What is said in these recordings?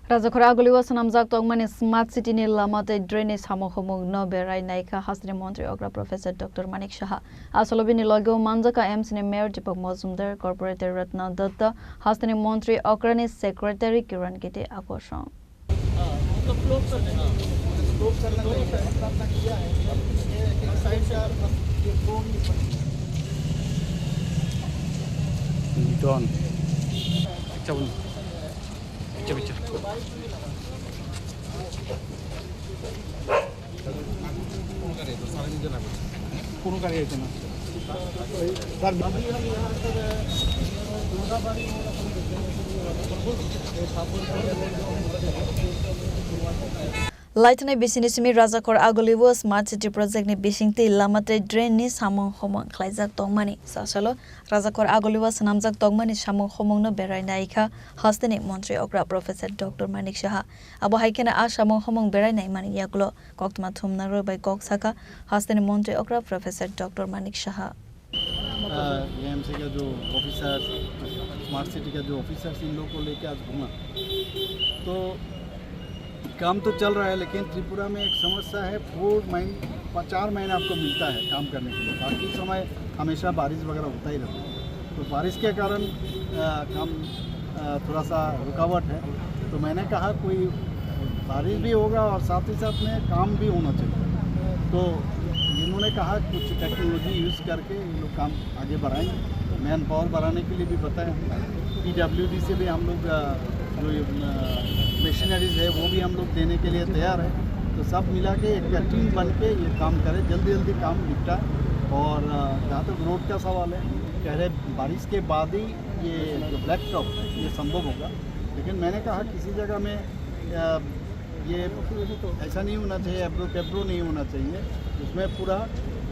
Rajakora Aguliwa Sanamjak Tongmani Smart City ni Lamate Drainage Hamohomong no Berai Naika Hasni Montri Ogra Professor Dr. Manik Shaha Asolobini Logo Manjaka Msni Mayor Deepak Mazumdar Corporate Ratna Datta Hasni Montri Okrani Secretary Kiran Gite Akoshan Lightning business me Rajakor Aguliwa Smart City Project ni Bishingti Lamate Drain ni Samong Homong Klaizak Tongmani Sasalo Rajakor Aguliwa Sanamjak Tongmani Samong Homong no Berai Naika Hastani Montri Ogra Professor Dr. Manik Shaha Abo Haikena A Samong Homong Berai Naimani Yaklo Koktma Thumnaro by Koksaka Hastani Montri Ogra Professor Dr. Manik Shaha AMC का जो officer smart city का जो officers in लोगों को लेके आज घूमा तो काम तो चल रहा है लेकिन त्रिपुरा में एक समस्या है 4 महीने आपको मिलता है काम करने के लिए बाकी समय हमेशा बारिश वगैरह होता ही रहता है तो बारिश के कारण काम थोड़ा सा रुकावट है तो मैंने कहा कोई बारिश भी होगा और साथ ही साथ में काम भी होना चाहिए तो इन्होंने कहा कुछ टेक्नोलॉजी यूज़ करके ये लोग काम आगे बढ़ाएंगे मैन पावर बढ़ाने के लिए भी बताया PWD से भी हम लोग जो मशीनरीज है वो भी हम लोग देने के लिए तैयार है तो सब मिला के एक टीम बन के ये काम करें जल्दी काम निपटा और जहाँ तक रोड का सवाल है कह रहे बारिश के बाद ही ये जो ब्लैक टॉप है ये संभव होगा लेकिन मैंने कहा किसी जगह में ये ऐसा नहीं होना चाहिए एब्रो नहीं होना चाहिए उसमें पूरा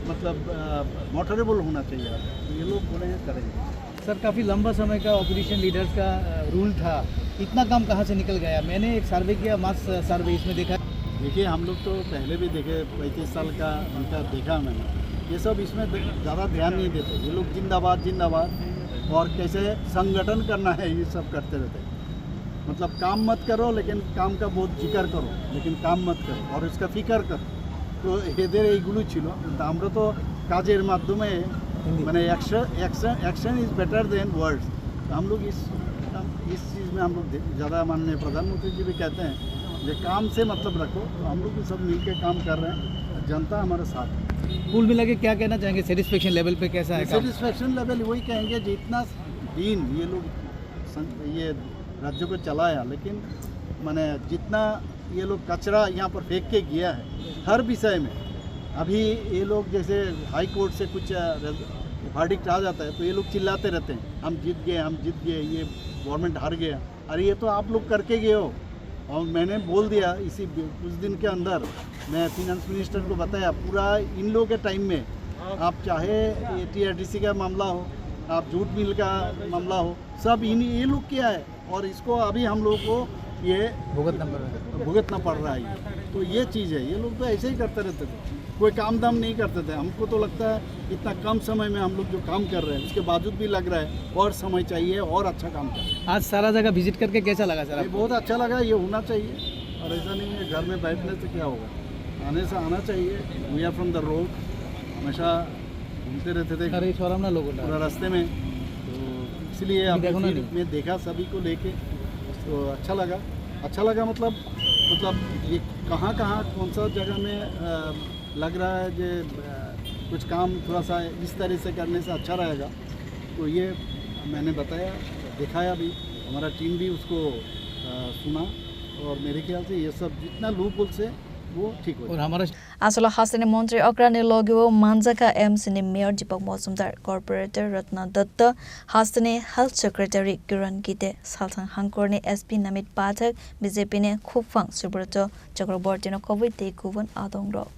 मतलब मोटरेबल होना चाहिए तो ये लोग बोले करेंगे सर काफ़ी लंबा समय का ऑपरेशन लीडर्स का रूल था इतना काम कहाँ से निकल गया मैंने एक सर्वे किया मास सर्वे इसमें देखा देखिए हम लोग तो पहले भी देखे 35 साल का उनका देखा मैंने ये सब इसमें ज़्यादा ध्यान नहीं देते ये लोग जिंदाबाद और कैसे संगठन करना है ये सब करते रहते मतलब काम मत करो लेकिन काम का बहुत जिक्र करो लेकिन काम मत करो और उसका फिक्र करो तो एদের এইগুলো ছিল কিন্তু আমরা তো কাজের মাধ্যমে মানে action is better than words हम लोग इस चीज़ में हम लोग ज़्यादा माननीय प्रधानमंत्री जी भी कहते हैं जो काम से मतलब रखो तो हम लोग भी सब मिल के काम कर रहे हैं जनता हमारे साथ है कुल मिला के क्या कहना चाहेंगे सेटिस्फेक्शन लेवल पे कैसा है सेटिस्फेक्शन लेवल वही कहेंगे जितना दिन ये लोग ये राज्य को चलाया लेकिन माने जितना ये लोग कचरा यहाँ पर फेंक के गया है हर विषय में अभी ये लोग जैसे हाई कोर्ट से कुछ वर्डिक्ट आ जाता है तो ये लोग चिल्लाते रहते हैं हम जीत गए ये गवर्नमेंट हार गया अरे ये तो आप लोग करके गए हो और मैंने बोल दिया इसी कुछ दिन के अंदर मैं फिनेंस मिनिस्टर को बताया पूरा इन लोगों के टाइम में आप चाहे TRTC का मामला हो आप जूट मिल का मामला हो सब ये लोग किया है और इसको अभी हम लोग को ये भुगतना पड़ रहा है तो ये चीज़ है ये लोग तो ऐसे ही करते रहते थे कोई काम दाम नहीं करते थे हमको तो लगता है इतना कम समय में हम लोग जो काम कर रहे हैं उसके बावजूद भी लग रहा है और समय चाहिए और अच्छा काम करें आज सारा जगह विजिट करके कैसा लगा सर बहुत अच्छा लगा ये होना चाहिए और ऐसा नहीं है घर में बैठने से क्या होगा आने से आना चाहिए we are from the road हमेशा घूमते रहते थे पूरा रास्ते में तो इसलिए मैं देखा सभी को लेके तो अच्छा लगा मतलब ये कहाँ कौन सा जगह में लग रहा है कि कुछ काम थोड़ा सा इस तरह से करने से अच्छा रहेगा तो ये मैंने बताया दिखाया भी हमारा टीम भी उसको सुना और मेरे ख्याल से ये सब जितना लूप से वो ठीक हो हमारा Asala Hasani Montri Okrani Logo Manjaka MCN Mayor Deepak Mazumdar Corporator Ratna Datta Hasani Health Secretary Kiran Gite Salthang Hangkorni SP Namit Pathak BJP ne Khupphang Subrato Chakraborty no COVID te kuvan adongro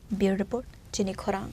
Bureau Report, Jenny Khorang.